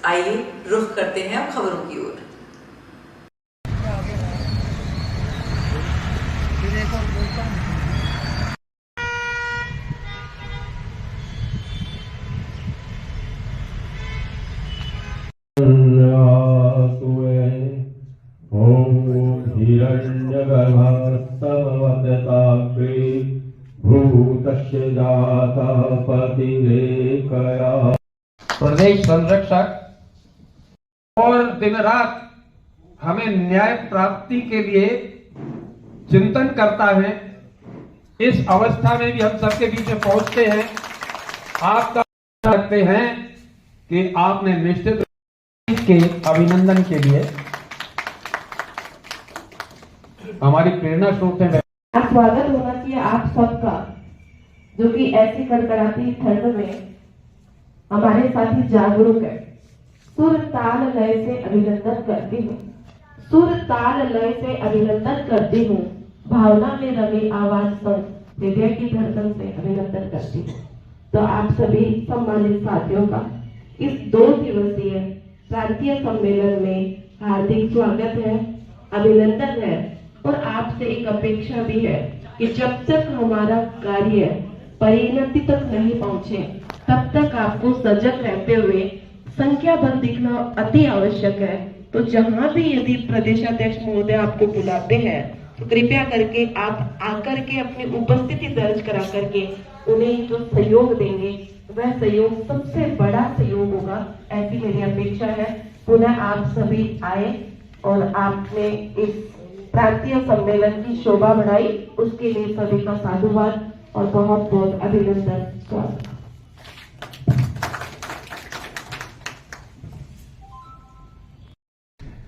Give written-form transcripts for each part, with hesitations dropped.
आइए रुख करते हैं अब खबरों की ओर। प्रदेश संरक्षक और दिन रात हमें न्याय प्राप्ति के लिए चिंतन करता है। इस अवस्था में भी हम सबके बीच में पहुंचते हैं, आपका रखते हैं कि आपने निश्चित के अभिनंदन के लिए हमारी प्रेरणा स्रोत है। स्वागत होना चाहिए आप सबका, जो कि ऐसी कड़कड़ाती ठंड में हमारे साथी जागरूक है। सुर ताल लय से अभिनंदन करती हूँ, सुर ताल लय से अभिनंदन करती हूँ, भावना में रमी आवाज संग हृदय की धड़कन से अभिनंदन करती हूँ। तो आप सभी सम्मानित साथियों का इस 2 दिवसीय प्रांतीय सम्मेलन में हार्दिक स्वागत है, अभिनंदन है। और आपसे एक अपेक्षा भी है कि जब तक हमारा कार्य परिणति तक नहीं पहुंचे, तब तक आपको सजग रहते हुए संख्या बल दिखना अति आवश्यक है। तो जहां भी यदि प्रदेशाध्यक्ष महोदय आपको बुलाते हैं, तो कृपया करके आप आकर के अपनी उपस्थिति दर्ज करा करके उन्हें जो सहयोग देंगे, वह सहयोग सबसे बड़ा सहयोग होगा, ऐसी मेरी अपेक्षा है। पुनः आप सभी आए और आपने इस प्रांतीय सम्मेलन की शोभा बढ़ाई, उसके लिए सभी का साधुवाद और बहुत बहुत अभिनंदन। स्वागत।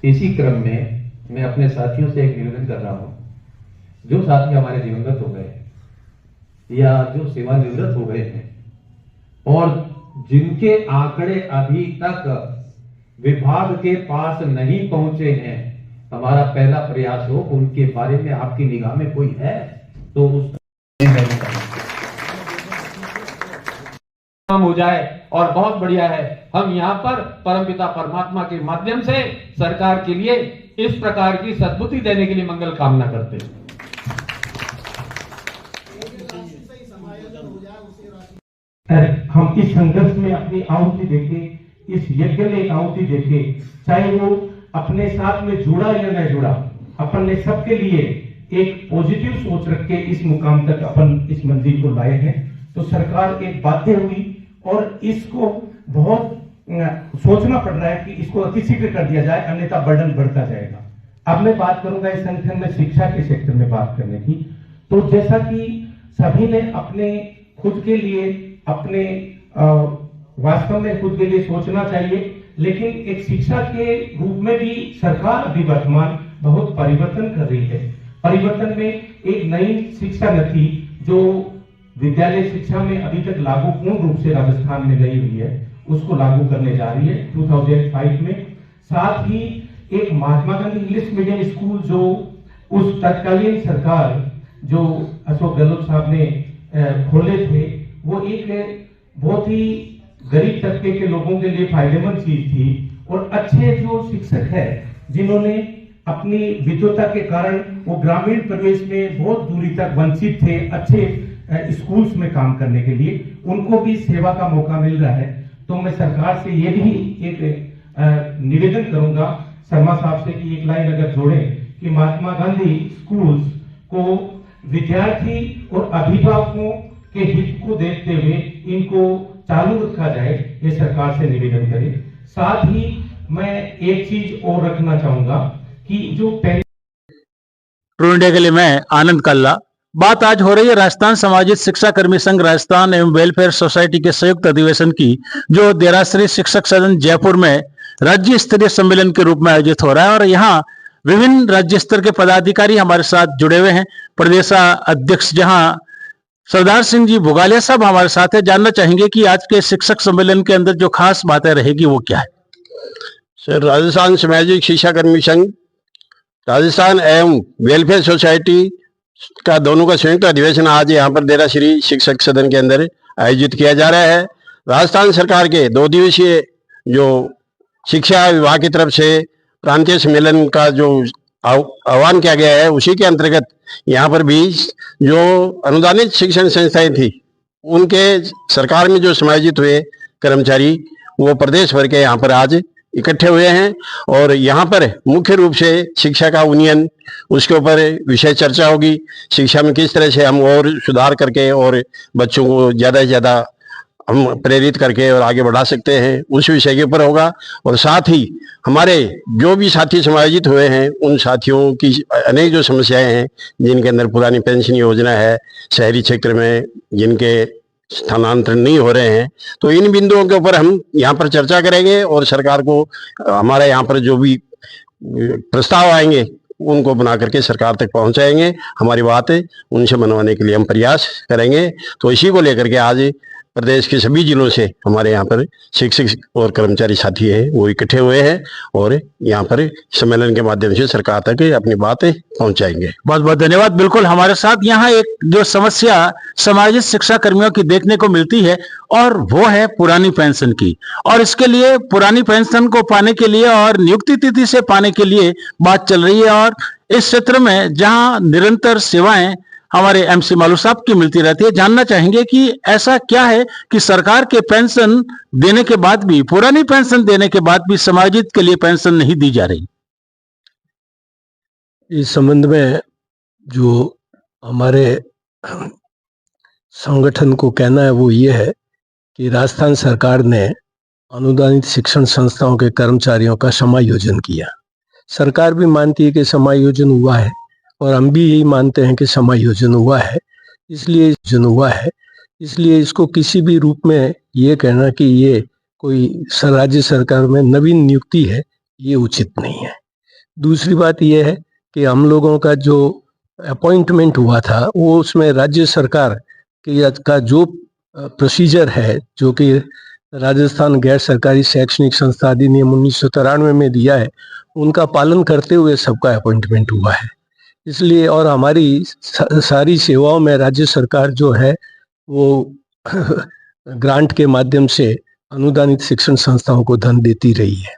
इसी क्रम में मैं अपने साथियों से एक निवेदन कर रहा हूं, जो साथी हमारे दिवंगत हो गए या जो सेवानिवृत्त हो गए हैं और जिनके आंकड़े अभी तक विभाग के पास नहीं पहुंचे हैं, हमारा पहला प्रयास हो उनके बारे में आपकी निगाह में कोई है तो उस काम हो जाए। और बहुत बढ़िया है, हम यहाँ पर परमपिता परमात्मा के माध्यम से सरकार के लिए इस प्रकार की सद्बुद्धि देने के लिए मंगल कामना करते हैं। हम इस संघर्ष में अपनी आहुति देखें, इस यज्ञ में आहुति देखें, चाहे वो अपने साथ में जुड़ा या न जुड़ा, अपन ने सबके लिए एक पॉजिटिव सोच रख के इस मुकाम तक अपन इस मंजिल को लाए हैं। तो सरकार एक बाध्य हुई और इसको बहुत सोचना पड़ रहा है कि इसको अतिशीघ्र कर दिया जाए, अन्यथा बर्डन बढ़ता जाएगा। अब मैं बात करूंगा इस संगठन में शिक्षा के सेक्टर में बात करने की। तो जैसा कि सभी ने अपने खुद के लिए अपने वास्तव में खुद के लिए सोचना चाहिए, लेकिन एक शिक्षा के रूप में भी सरकार अभी वर्तमान बहुत परिवर्तन कर रही है। परिवर्तन में एक नई शिक्षा नीति जो विद्यालय शिक्षा में अभी तक लागू पूर्ण रूप से राजस्थान में नहीं हुई है, उसको लागू करने जा रही है 2005 में। साथ ही एक Mahatma Gandhi English medium school जो उस तत्कालीन सरकार जो अशोक गहलोत साहब ने खोले थे, वो एक बहुत ही गरीब तबके के लोगों के लिए फायदेमंद चीज थी। और अच्छे जो शिक्षक है जिन्होंने अपनी विद्वता के कारण वो ग्रामीण परिवेश में बहुत दूरी तक वंचित थे अच्छे स्कूल्स में काम करने के लिए, उनको भी सेवा का मौका मिल रहा है। तो मैं सरकार से ये भी एक निवेदन करूंगा शर्मा साहब से कि एक लाइन अगर जोड़े कि महात्मा गांधी स्कूल्स को विद्यार्थी और अभिभावकों के हित को देखते हुए इनको चालू रखा जाए, ये सरकार से निवेदन करें। साथ ही मैं एक चीज और रखना चाहूंगा कि जो ट्रू इंडिया के लिए मैं आनंद कल्ला। बात आज हो रही है राजस्थान समाजिक शिक्षा कर्मी संघ राजस्थान एवं वेलफेयर सोसाइटी के संयुक्त अधिवेशन की, जो देराश्री शिक्षक सदन जयपुर में राज्य स्तरीय सम्मेलन के रूप में आयोजित हो रहा है। और यहाँ विभिन्न राज्य स्तर के पदाधिकारी हमारे साथ जुड़े हुए हैं। प्रदेश अध्यक्ष जहां सरदार सिंह जी भुगालिया साहब हमारे साथ है, जानना चाहेंगे कि आज के शिक्षक सम्मेलन के अंदर जो खास बातें रहेगी वो क्या है। सर, राजस्थान सामाजिक शिक्षा कर्मी संघ राजस्थान एवं वेलफेयर सोसाइटी का दोनों का संयुक्त अधिवेशन आज यहाँ पर देराश्री शिक्षक सदन के अंदर आयोजित किया जा रहा है। राजस्थान सरकार के 2 दिवसीय जो शिक्षा विभाग की तरफ से प्रांतीय सम्मेलन का जो आह्वान किया गया है, उसी के अंतर्गत यहाँ पर भी जो अनुदानित शिक्षण संस्थाएं थी, उनके सरकार में जो समायोजित हुए कर्मचारी, वो प्रदेश भर के यहाँ पर आज इकट्ठे हुए हैं और यहाँ पर मुख्य रूप से शिक्षा का उन्नयन, उसके ऊपर विषय चर्चा होगी। शिक्षा में किस तरह से हम और सुधार करके और बच्चों को ज़्यादा से ज़्यादा हम प्रेरित करके और आगे बढ़ा सकते हैं, उस विषय के ऊपर होगा। और साथ ही हमारे जो भी साथी समायोजित हुए हैं, उन साथियों की अनेक जो समस्याएं हैं, जिनके अंदर पुरानी पेंशन योजना है, शहरी क्षेत्र में जिनके स्थानांतरण नहीं हो रहे हैं, तो इन बिंदुओं के ऊपर हम यहाँ पर चर्चा करेंगे और सरकार को हमारे यहाँ पर जो भी प्रस्ताव आएंगे उनको बना करके सरकार तक पहुंचाएंगे। हमारी बात उनसे मनवाने के लिए हम प्रयास करेंगे। तो इसी को लेकर के आज प्रदेश के सभी जिलों से हमारे यहाँ पर शिक्षक और कर्मचारी साथी हैं, वो इकट्ठे हुए हैं और यहाँ पर सम्मेलन के माध्यम से सरकार तक अपनी बातें पहुंचाएंगे। बहुत बहुत धन्यवाद। बिल्कुल हमारे साथ यहाँ एक जो समस्या समाजिक शिक्षा कर्मियों की देखने को मिलती है और वो है पुरानी पेंशन की, और इसके लिए पुरानी पेंशन को पाने के लिए और नियुक्ति तिथि से पाने के लिए बात चल रही है। और इस क्षेत्र में जहाँ निरंतर सेवाएं हमारे एमसी मालू साहब की मिलती रहती है, जानना चाहेंगे कि ऐसा क्या है कि सरकार के पेंशन देने के बाद भी, पुरानी पेंशन देने के बाद भी समाजित के लिए पेंशन नहीं दी जा रही। इस संबंध में जो हमारे संगठन को कहना है वो ये है कि राजस्थान सरकार ने अनुदानित शिक्षण संस्थाओं के कर्मचारियों का समायोजन किया। सरकार भी मानती है कि समायोजन हुआ है और हम भी यही मानते हैं कि समायोजन हुआ है, इसलिए इसको किसी भी रूप में ये कहना कि ये कोई राज्य सरकार में नवीन नियुक्ति है, ये उचित नहीं है। दूसरी बात ये है कि हम लोगों का जो अपॉइंटमेंट हुआ था, वो उसमें राज्य सरकार का जो प्रोसीजर है, जो कि राजस्थान गैर सरकारी शैक्षणिक संस्था अधिनियम 1993 में दिया है, उनका पालन करते हुए सबका अपॉइंटमेंट हुआ है। इसलिए और हमारी सारी सेवाओं में राज्य सरकार जो है वो ग्रांट के माध्यम से अनुदानित शिक्षण संस्थाओं को धन देती रही है।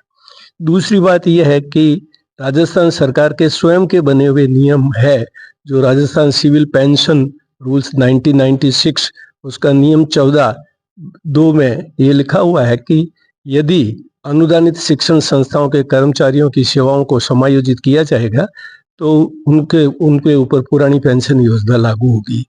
दूसरी बात यह है कि राजस्थान सरकार के स्वयं के बने हुए नियम है, जो राजस्थान सिविल पेंशन रूल्स 1996, उसका नियम 14(2) में ये लिखा हुआ है कि यदि अनुदानित शिक्षण संस्थाओं के कर्मचारियों की सेवाओं को समायोजित किया जाएगा तो उनके ऊपर पुरानी पेंशन योजना लागू होगी।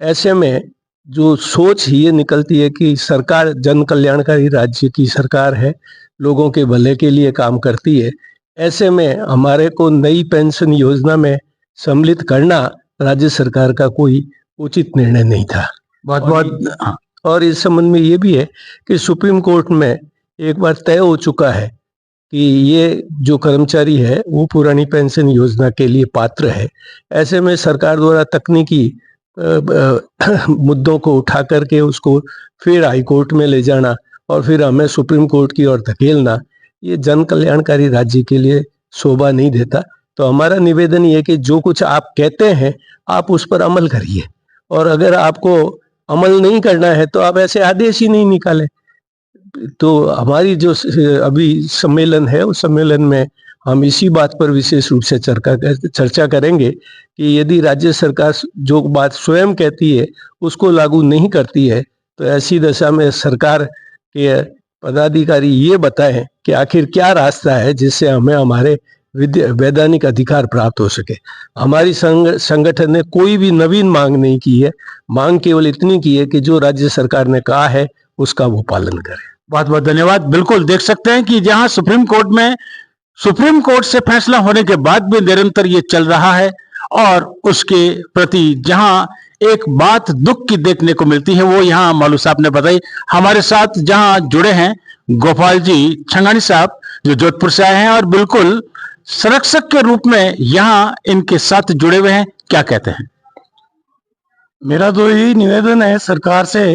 ऐसे में जो सोच ये निकलती है कि सरकार जन कल्याणकारी राज्य की सरकार है, लोगों के भले के लिए काम करती है, ऐसे में हमारे को नई पेंशन योजना में सम्मिलित करना राज्य सरकार का कोई उचित निर्णय नहीं था। बहुत और इस संबंध में ये भी है कि सुप्रीम कोर्ट में एक बार तय हो चुका है कि ये जो कर्मचारी है वो पुरानी पेंशन योजना के लिए पात्र है। ऐसे में सरकार द्वारा तकनीकी मुद्दों को उठा करके उसको फिर हाई कोर्ट में ले जाना और फिर हमें सुप्रीम कोर्ट की ओर धकेलना, ये जन कल्याणकारी राज्य के लिए शोभा नहीं देता। तो हमारा निवेदन ये कि जो कुछ आप कहते हैं आप उस पर अमल करिए, और अगर आपको अमल नहीं करना है तो आप ऐसे आदेश ही नहीं निकालें। तो हमारी जो अभी सम्मेलन है, उस सम्मेलन में हम इसी बात पर विशेष रूप से चर्चा करेंगे कि यदि राज्य सरकार जो बात स्वयं कहती है उसको लागू नहीं करती है तो ऐसी दशा में सरकार के पदाधिकारी ये बताएं कि आखिर क्या रास्ता है जिससे हमें हमारे वैधानिक अधिकार प्राप्त हो सके। हमारी संगठन ने कोई भी नवीन मांग नहीं की है, मांग केवल इतनी की है कि जो राज्य सरकार ने कहा है उसका वो पालन करे। बहुत बहुत धन्यवाद। बिल्कुल देख सकते हैं कि जहां सुप्रीम कोर्ट से फैसला होने के बाद भी निरंतर ये चल रहा है, और उसके प्रति जहां एक बात दुख की देखने को मिलती है वो यहाँ मालू साहब ने बताई। हमारे साथ जहां जुड़े हैं गोपाल जी छंगानी साहब, जो जोधपुर से आए हैं और बिल्कुल संरक्षक के रूप में यहाँ इनके साथ जुड़े हुए हैं। क्या कहते हैं? मेरा तो यही निवेदन है सरकार से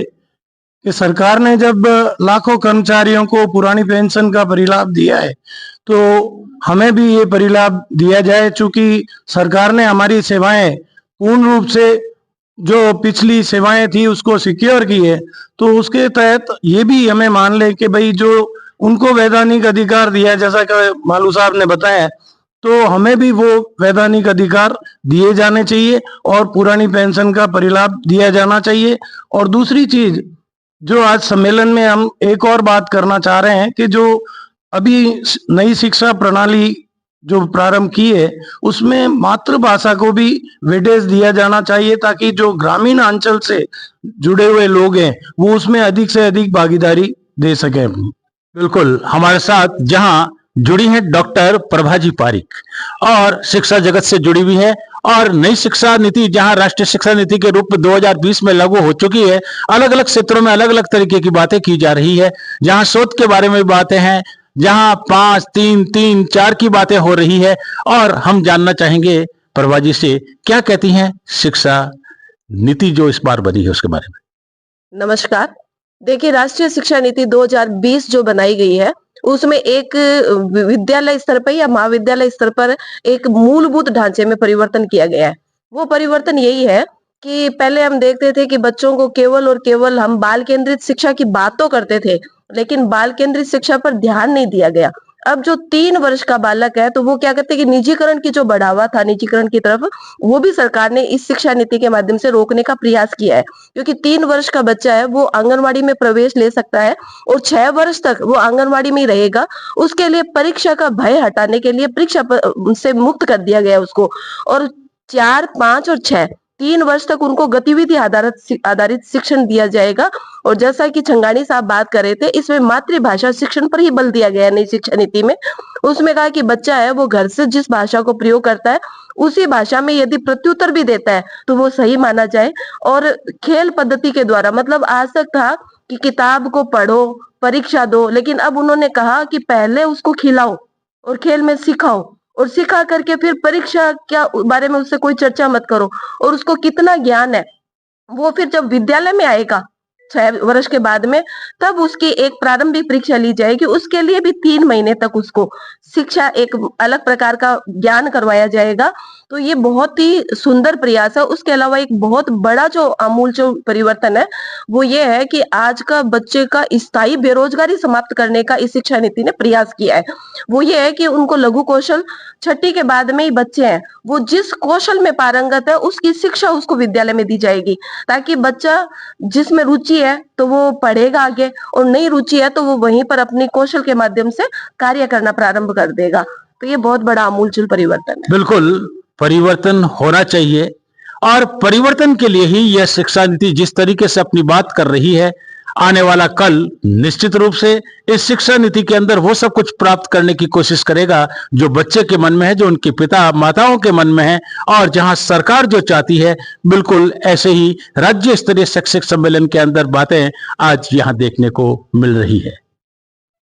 कि सरकार ने जब लाखों कर्मचारियों को पुरानी पेंशन का परिलाभ दिया है तो हमें भी ये परिलाभ दिया जाए। चूंकि सरकार ने हमारी सेवाएं पूर्ण रूप से, जो पिछली सेवाएं थी उसको सिक्योर की है, तो उसके तहत ये भी हमें मान ले कि भाई जो उनको वैधानिक अधिकार दिया, जैसा कि मालू साहब ने बताया, तो हमें भी वो वैधानिक अधिकार दिए जाने चाहिए और पुरानी पेंशन का परिलाभ दिया जाना चाहिए। और दूसरी चीज जो आज सम्मेलन में हम एक और बात करना चाह रहे हैं कि जो अभी नई शिक्षा प्रणाली जो प्रारंभ की है उसमें मातृभाषा को भी वेटेज दिया जाना चाहिए, ताकि जो ग्रामीण अंचल से जुड़े हुए लोग हैं वो उसमें अधिक से अधिक भागीदारी दे सके अपनी। बिल्कुल, हमारे साथ जहां जुड़ी हैं डॉक्टर प्रभाजी पारिक और शिक्षा जगत से जुड़ी हुई है, और नई शिक्षा नीति जहां राष्ट्रीय शिक्षा नीति के रूप में 2020 में लागू हो चुकी है, अलग अलग क्षेत्रों में अलग अलग तरीके की बातें की जा रही है, जहां शोध के बारे में बातें हैं, जहां 5, 3, 3, 4 की बातें हो रही है। और हम जानना चाहेंगे प्रभाजी से क्या कहती हैं शिक्षा नीति जो इस बार बनी है उसके बारे में। नमस्कार। देखिए, राष्ट्रीय शिक्षा नीति 2020 जो बनाई गई है उसमें एक विद्यालय स्तर पर या महाविद्यालय स्तर पर एक मूलभूत ढांचे में परिवर्तन किया गया है। वो परिवर्तन यही है कि पहले हम देखते थे कि बच्चों को केवल और केवल हम बाल केंद्रित शिक्षा की बात तो करते थे, लेकिन बाल केंद्रित शिक्षा पर ध्यान नहीं दिया गया। अब जो 3 वर्ष का बालक है तो वो क्या करते हैं कि निजीकरण की जो बढ़ावा था निजीकरण की तरफ, वो भी सरकार ने इस शिक्षा नीति के माध्यम से रोकने का प्रयास किया है, क्योंकि 3 वर्ष का बच्चा है वो आंगनवाड़ी में प्रवेश ले सकता है और 6 वर्ष तक वो आंगनवाड़ी में ही रहेगा। उसके लिए परीक्षा का भय हटाने के लिए परीक्षा से मुक्त कर दिया गया उसको, और 4, 5 और 6 3 वर्ष तक उनको गतिविधि आधारित शिक्षण दिया जाएगा। और जैसा कि छंगानी साहब बात कर रहे थे, इसमें मातृभाषा शिक्षण पर ही बल दिया गया है नई शिक्षा नीति में। उसमें कहा कि बच्चा है वो घर से जिस भाषा को प्रयोग करता है उसी भाषा में यदि प्रत्युत्तर भी देता है तो वो सही माना जाए। और खेल पद्धति के द्वारा, मतलब आज तक था कि किताब को पढ़ो, परीक्षा दो, लेकिन अब उन्होंने कहा कि पहले उसको खिलाओ और खेल में सिखाओ, और सिखा करके फिर परीक्षा क्या बारे में उससे कोई चर्चा मत करो, और उसको कितना ज्ञान है वो फिर जब विद्यालय में आएगा 6 वर्ष के बाद में, तब उसकी एक प्रारंभिक परीक्षा ली जाएगी। उसके लिए भी 3 महीने तक उसको शिक्षा एक अलग प्रकार का ज्ञान करवाया जाएगा। तो ये बहुत ही सुंदर प्रयास है। उसके अलावा एक बहुत बड़ा जो आमूल जो परिवर्तन है वो ये है कि आज का बच्चे का स्थायी बेरोजगारी समाप्त करने का इस शिक्षा नीति ने प्रयास किया है। वो ये है कि उनको लघु कौशल 6ठी के बाद में ही बच्चे हैं वो जिस कौशल में पारंगत है उसकी शिक्षा उसको विद्यालय में दी जाएगी, ताकि बच्चा जिसमें रुचि है तो वो पढ़ेगा आगे, और नहीं रुचि है तो वो वहीं पर अपनी कौशल के माध्यम से कार्य करना प्रारंभ कर देगा। तो ये बहुत बड़ा आमूलचूल परिवर्तन है। बिल्कुल, परिवर्तन होना चाहिए, और परिवर्तन के लिए ही यह शिक्षा नीति जिस तरीके से अपनी बात कर रही है, आने वाला कल निश्चित रूप से इस शिक्षा नीति के अंदर वो सब कुछ प्राप्त करने की कोशिश करेगा जो बच्चे के मन में है, जो उनके पिता माताओं के मन में है, और जहां सरकार जो चाहती है, बिल्कुल ऐसे ही राज्य स्तरीय शैक्षिक सम्मेलन के अंदर बातें आज यहां देखने को मिल रही है।